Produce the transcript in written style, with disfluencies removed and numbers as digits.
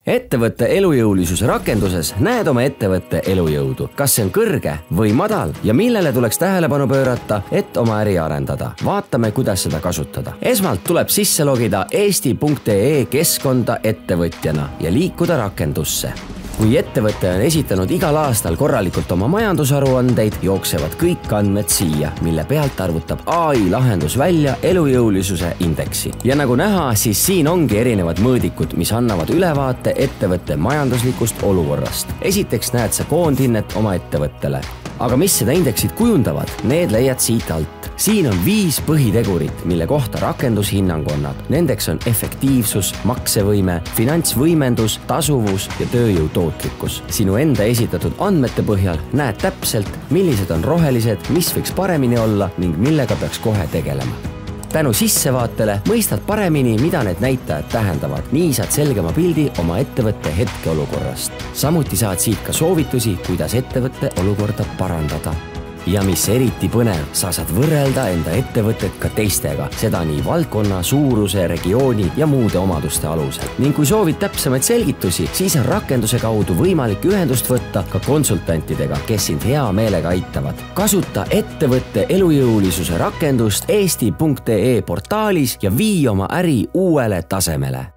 Ettevõtte elujõulisuse rakenduses näed oma ettevõtte elujõudu. Kas see on kõrge või madal ja millele tuleks tähelepanu pöörata, et oma äri arendada? Vaatame, kuidas seda kasutada. Esmalt tuleb sisse logida eesti.ee keskkonda ettevõtjana ja liikuda rakendusse. Kui ettevõte on esitanud igal aastal korralikult oma majandusaruandeid, jooksevad kõik andmed siia, mille pealt arvutab AI lahendus välja elujõulisuse indeksi. Ja nagu näha, siis siin ongi erinevad mõõdikud, mis annavad ülevaate ettevõtte majanduslikust olukorrast. Esiteks näed sa koondhinnet oma ettevõttele. Aga mis seda indeksit kujundavad, need leiad siit alt. Siin on 5 põhitegurit, mille kohta rakendushinnangu annad. Nendeks on efektiivsus, maksevõime, finantsvõimendus, tasuvus ja tööjõu tootlikkus. Sinu enda esitatud andmete põhjal näed täpselt, millised on rohelised, mis võiks paremini olla ning millega peaks kohe tegelema. Tänu sissevaatele mõistad paremini, mida need näitajad tähendavad. Nii saad selgema pildi oma ettevõtte hetkeolukorrast. Samuti saad siit ka soovitusi, kuidas ettevõtte olukorda parandada. Ja mis eriti põnev, sa saad võrrelda enda ettevõtet ka teistega, seda nii valdkonna, suuruse, regiooni ja muude omaduste alusel. Ning kui soovid täpsemaid selgitusi, siis on rakenduse kaudu võimalik ühendust võtta ka konsultantidega, kes sind hea meelega aitavad. Kasuta ettevõtte elujõulisuse rakendust eesti.ee portaalis ja vii oma äri uuele tasemele.